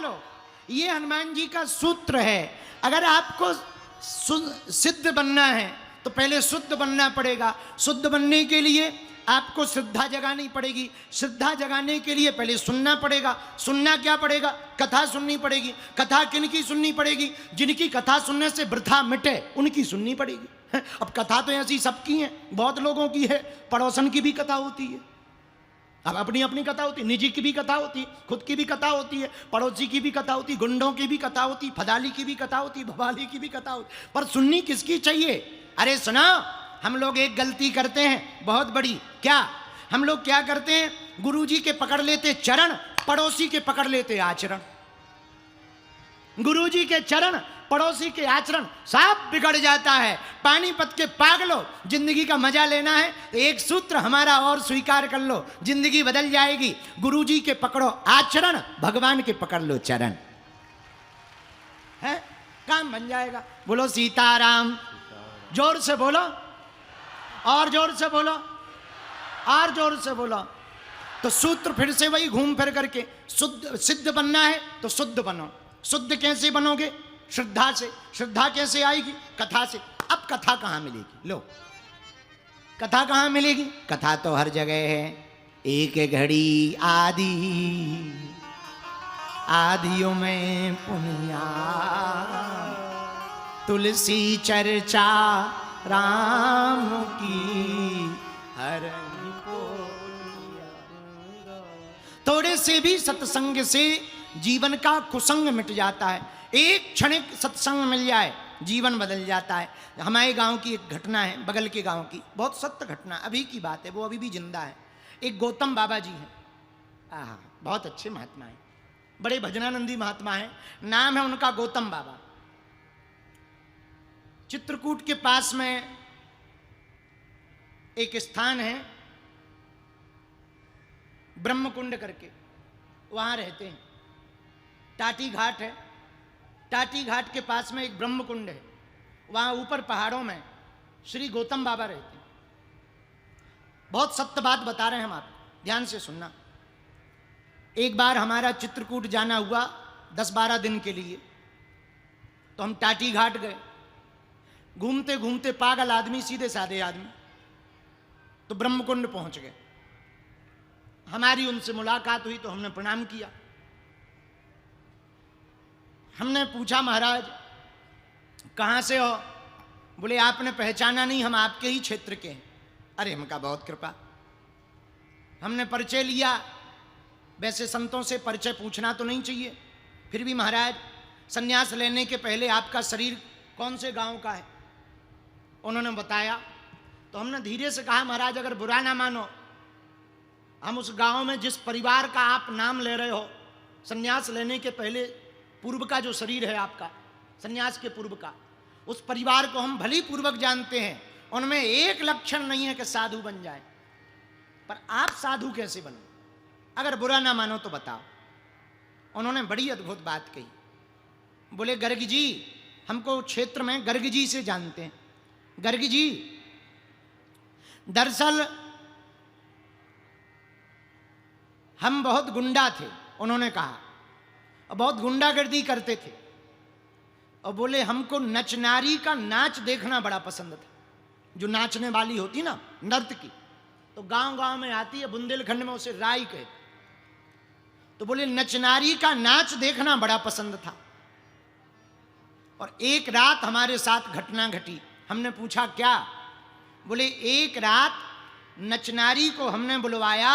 लो। ये हनुमान जी का सूत्र है। अगर आपको सिद्ध बनना है तो पहले शुद्ध बनना पड़ेगा। शुद्ध बनने के लिए आपको श्रद्धा जगानी पड़ेगी। श्रद्धा जगाने के लिए पहले सुनना पड़ेगा। सुनना क्या पड़ेगा? कथा सुननी पड़ेगी। कथा किनकी सुननी पड़ेगी? जिनकी कथा सुनने से वृथा मिटे उनकी सुननी पड़ेगी। अब कथा तो ऐसी सबकी है, बहुत लोगों की है। पड़ोसन की भी कथा होती है, अब अपनी अपनी कथा होती है। निजी की भी कथा होती है, खुद की भी कथा होती है, पड़ोसी की भी कथा होती है, गुंडों की भी कथा होती है, फदाली की भी कथा होती है, भवाली की भी कथा होती है। पर सुननी किसकी चाहिए? अरे सुना, हम लोग एक गलती करते हैं बहुत बड़ी। क्या? हम लोग क्या करते हैं? गुरुजी के पकड़ लेते चरण, पड़ोसी के पकड़ लेते आचरण। गुरुजी के चरण, पड़ोसी के आचरण, सब बिगड़ जाता है। पानीपत के पागलो, जिंदगी का मजा लेना है तो एक सूत्र हमारा और स्वीकार कर लो, जिंदगी बदल जाएगी। गुरुजी के पकड़ो आचरण, भगवान के पकड़ लो चरण, है काम बन जाएगा। बोलो सीताराम। जोर से बोलो, और जोर से बोलो, और जोर से बोलो। तो सूत्र फिर से वही घूम फिर करके, शुद्ध सिद्ध बनना है तो शुद्ध बनो। शुद्ध कैसे बनोगे? श्रद्धा से। श्रद्धा कैसे आएगी? कथा से। अब कथा कहां मिलेगी? लो, कथा कहां मिलेगी? कथा तो हर जगह है। एक घड़ी आदि, आदियों में पुनिया, तुलसी चर्चा राम की हरनि को। थोड़े से भी सत्संग से जीवन का कुसंग मिट जाता है। एक क्षणिक सत्संग मिल जाए जीवन बदल जाता है। हमारे गांव की एक घटना है, बगल के गांव की, बहुत सत्य घटना, अभी की बात है, वो अभी भी जिंदा है। एक गौतम बाबा जी हैं, बहुत अच्छे महात्मा हैं, बड़े भजनानंदी महात्मा हैं। नाम है उनका गौतम बाबा। चित्रकूट के पास में एक स्थान है ब्रह्मकुंड करके, वहां रहते हैं। टाटी घाट है, टाटी घाट के पास में एक ब्रह्मकुंड है, वहां ऊपर पहाड़ों में श्री गौतम बाबा रहते हैं। बहुत सत्य बात बता रहे हैं हम आपको, ध्यान से सुनना। एक बार हमारा चित्रकूट जाना हुआ 10-12 दिन के लिए, तो हम टाटी घाट गए। घूमते घूमते पागल आदमी, सीधे साधे आदमी, तो ब्रह्मकुंड पहुंच गए। हमारी उनसे मुलाकात हुई तो हमने प्रणाम किया। हमने पूछा, महाराज कहाँ से हो? बोले आपने पहचाना नहीं, हम आपके ही क्षेत्र के हैं। अरे हमका बहुत कृपा। हमने परिचय लिया। वैसे संतों से परिचय पूछना तो नहीं चाहिए, फिर भी महाराज संन्यास लेने के पहले आपका शरीर कौन से गांव का है? उन्होंने बताया। तो हमने धीरे से कहा, महाराज अगर बुरा ना मानो, हम उस गांव में जिस परिवार का आप नाम ले रहे हो, संन्यास लेने के पहले पूर्व का जो शरीर है आपका, संन्यास के पूर्व का, उस परिवार को हम भली पूर्वक जानते हैं। उनमें एक लक्षण नहीं है कि साधु बन जाए। पर आप साधु कैसे बनो? अगर बुरा ना मानो तो बताओ। उन्होंने बड़ी अद्भुत बात कही। बोले गर्ग जी, हमको क्षेत्र में गर्ग जी से जानते हैं। गर्ग जी, दरअसल हम बहुत गुंडा थे, उन्होंने कहा, और बहुत गुंडागर्दी करते थे। और बोले हमको नचनारी का नाच देखना बड़ा पसंद था। जो नाचने वाली होती ना, नर्त की, तो गांव गांव में आती है, बुंदेलखंड में उसे राई कहते। तो बोले नचनारी का नाच देखना बड़ा पसंद था। और एक रात हमारे साथ घटना घटी। हमने पूछा क्या? बोले एक रात नचनारी को हमने बुलवाया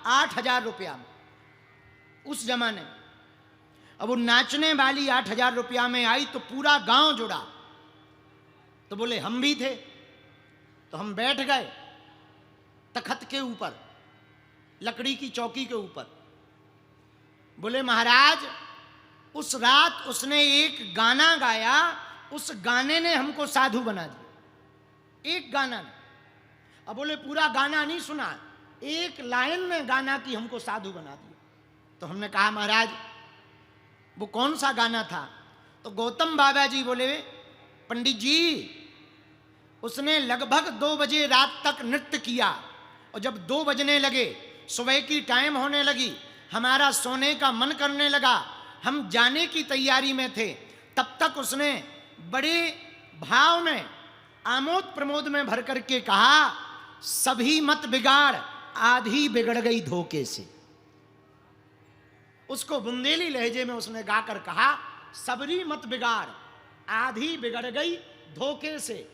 8,000 रुपया में, उस जमाने में। अब वो नाचने वाली 8,000 रुपया में आई तो पूरा गांव जुड़ा। तो बोले हम भी थे। तो हम बैठ गए तखत के ऊपर, लकड़ी की चौकी के ऊपर। बोले महाराज उस रात उसने एक गाना गाया, उस गाने ने हमको साधु बना दिया। एक गाना ने। अब बोले पूरा गाना नहीं सुना, एक लाइन में गाना की हमको साधु बना दिया। तो हमने कहा महाराज वो कौन सा गाना था? तो गौतम बाबा जी बोले पंडित जी उसने लगभग 2 बजे रात तक नृत्य किया, और जब 2 बजने लगे, सुबह की टाइम होने लगी, हमारा सोने का मन करने लगा, हम जाने की तैयारी में थे, तब तक उसने बड़े भाव में, आमोद प्रमोद में भर करके कहा, सभी मत बिगाड़, आधी बिगड़ गई धोखे से। उसको बुंदेली लहजे में उसने गाकर कहा, सबरी मत बिगाड़, आधी बिगड़ गई धोखे से।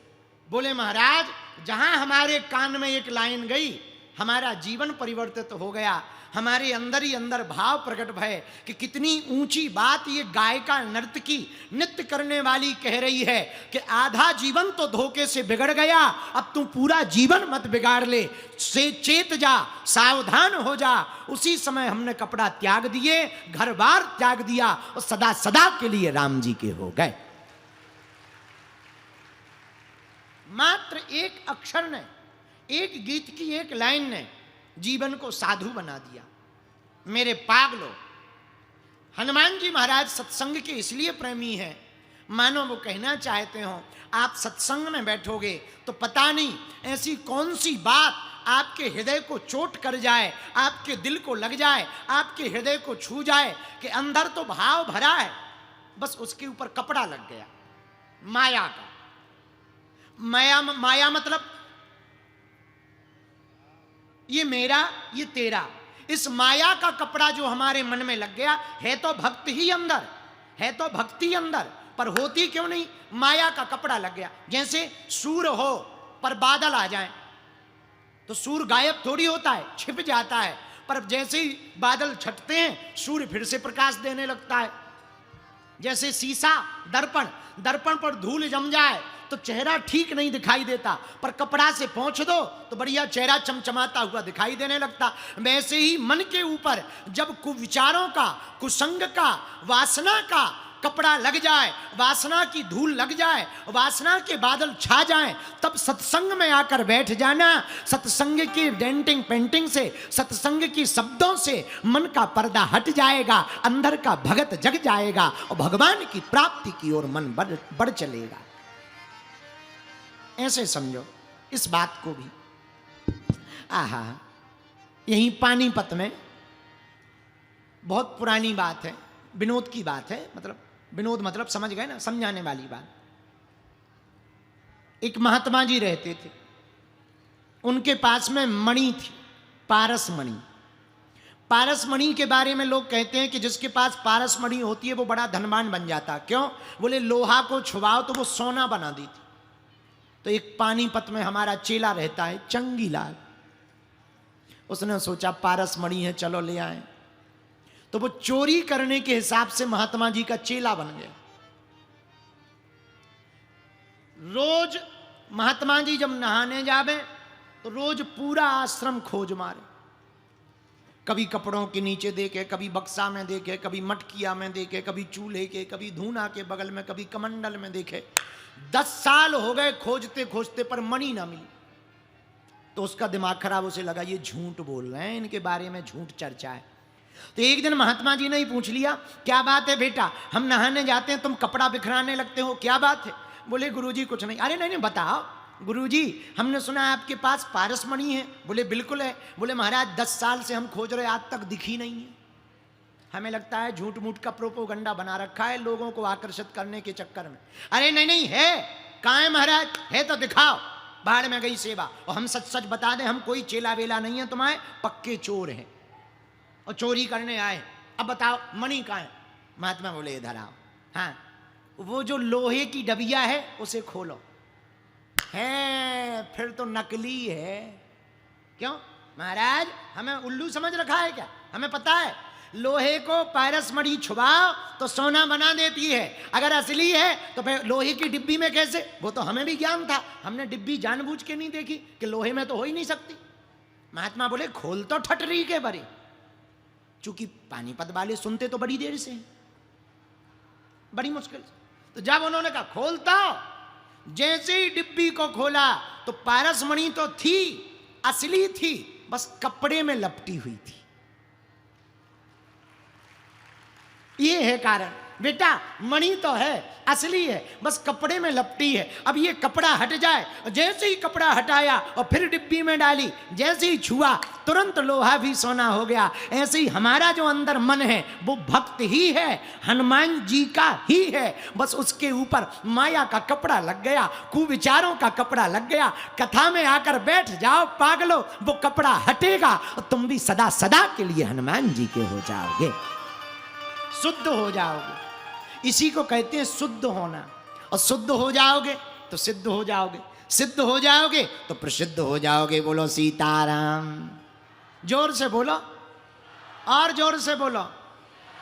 बोले महाराज, जहां हमारे कान में एक लाइन गई, हमारा जीवन परिवर्तित हो गया। हमारे अंदर ही अंदर भाव प्रकट भय कि कितनी ऊंची बात ये गायिका, नर्तकी, नृत्य करने वाली कह रही है कि आधा जीवन तो धोखे से बिगड़ गया, अब तू पूरा जीवन मत बिगाड़ ले, से चेत जा, सावधान हो जा। उसी समय हमने कपड़ा त्याग दिए, घर बार त्याग दिया और सदा सदा के लिए राम जी के हो गए। मात्र एक अक्षर ने, एक गीत की एक लाइन ने जीवन को साधु बना दिया। मेरे पागलो, हनुमान जी महाराज सत्संग के इसलिए प्रेमी हैं, मानो वो कहना चाहते हो, आप सत्संग में बैठोगे तो पता नहीं ऐसी कौन सी बात आपके हृदय को चोट कर जाए, आपके दिल को लग जाए, आपके हृदय को छू जाए कि अंदर तो भाव भरा है, बस उसके ऊपर कपड़ा लग गया माया का। माया मतलब ये मेरा, ये तेरा, इस माया का कपड़ा जो हमारे मन में लग गया है, तो भक्ति ही अंदर है, तो भक्ति अंदर, पर होती क्यों नहीं? माया का कपड़ा लग गया। जैसे सूर्य हो पर बादल आ जाए तो सूर्य गायब थोड़ी होता है, छिप जाता है, पर जैसे ही बादल छटते हैं सूर्य फिर से प्रकाश देने लगता है। जैसे शीशा, दर्पण पर धूल जम जाए तो चेहरा ठीक नहीं दिखाई देता, पर कपड़ा से पोंछ दो तो बढ़िया चेहरा चमचमाता हुआ दिखाई देने लगता। वैसे ही मन के ऊपर जब कुविचारों का, कुसंग का, वासना का कपड़ा लग जाए, वासना की धूल लग जाए, वासना के बादल छा जाएं, तब सत्संग में आकर बैठ जाना। सत्संग की डेंटिंग पेंटिंग से, सत्संग की शब्दों से मन का पर्दा हट जाएगा, अंदर का भगत जग जाएगा और भगवान की प्राप्ति की ओर मन बढ़ चलेगा। ऐसे समझो इस बात को भी। आहा, यहीं पानीपत में बहुत पुरानी बात है, विनोद की बात है, मतलब विनोद मतलब समझ गए ना, समझाने वाली बात। एक महात्मा जी रहते थे, उनके पास में मणि थी, पारस मणि। पारस मणि के बारे में लोग कहते हैं कि जिसके पास पारस मणि होती है वो बड़ा धनवान बन जाता। क्यों? बोले लोहा को छुआओ तो वो सोना बना देती। तो एक पानीपत में हमारा चेला रहता है, चंगीलाल, उसने सोचा पारस मणि है, चलो ले आए। तो वो चोरी करने के हिसाब से महात्मा जी का चेला बन गया। रोज महात्मा जी जब नहाने जावे तो रोज पूरा आश्रम खोज मारे, कभी कपड़ों के नीचे देखे, कभी बक्सा में देखे, कभी मटकिया में देखे, कभी चूल्हे के, कभी धूना के बगल में, कभी कमंडल में देखे। 10 साल हो गए खोजते खोजते, पर मणि ना मिली। तो उसका दिमाग खराब, उसे लगा ये झूठ बोल रहे हैं, इनके बारे में झूठ चर्चा है। तो एक दिन महात्मा जी ने ही पूछ लिया, क्या बात है बेटा, हम नहाने जाते हैं तुम कपड़ा बिखराने लगते हो, क्या बात है? बोले गुरुजी कुछ नहीं। अरे नहीं बताओ गुरुजी, हमने सुना है आपके पास पारस मणि है। बोले बिल्कुल है। बोले महाराज 10 साल से हम खोज रहे, आज तक दिखी नहीं है। हमें लगता है झूठ मूठ का प्रोपोगंडा बना रखा है लोगों को आकर्षित करने के चक्कर में। अरे नहीं है, कहाँ है महाराज? है तो दिखाओ। बाहर में गई सेवा, और हम सच सच बता दें, हम कोई चेला वेला नहीं है तुम्हारे, पक्के चोर हैं और चोरी करने आए। अब बताओ मणि कहाँ है? महात्मा बोले इधर आओ। हाँ, वो जो लोहे की डबिया है उसे खोलो। है, फिर तो नकली है। क्यों महाराज, हमें उल्लू समझ रखा है क्या? हमें पता है लोहे को पारस मणि छुपाओ तो सोना बना देती है, अगर असली है तो फिर लोहे की डिब्बी में कैसे? वो तो हमें भी ज्ञान था, हमने डिब्बी जानबूझ के नहीं देखी कि लोहे में तो हो ही नहीं सकती। महात्मा बोले खोल तो ठटरी के बरी। चूंकि पानीपत वाले सुनते तो बड़ी देर से, बड़ी मुश्किल से। तो जब उन्होंने कहा खोलता, जैसे ही डिब्बी को खोला तो पारस मणि तो थी, असली थी, बस कपड़े में लपटी हुई थी। ये है कारण। बेटा मणि तो है, असली है, बस कपड़े में लपटी है। अब ये कपड़ा हट जाए, जैसे ही कपड़ा हटाया और फिर डिब्बी में डाली, जैसे ही छुआ तुरंत लोहा भी सोना हो गया। ऐसे ही हमारा जो अंदर मन है वो भक्त ही है, हनुमान जी का ही है, बस उसके ऊपर माया का कपड़ा लग गया, कुविचारों का कपड़ा लग गया। कथा में आकर बैठ जाओ पागलो, वो कपड़ा हटेगा और तुम भी सदा सदा के लिए हनुमान जी के हो जाओगे, शुद्ध हो जाओगे। इसी को कहते हैं शुद्ध होना। और शुद्ध हो जाओगे तो सिद्ध हो जाओगे, सिद्ध हो जाओगे तो प्रसिद्ध हो जाओगे। बोलो सीताराम, जोर से बोलो और जोर से बोलो।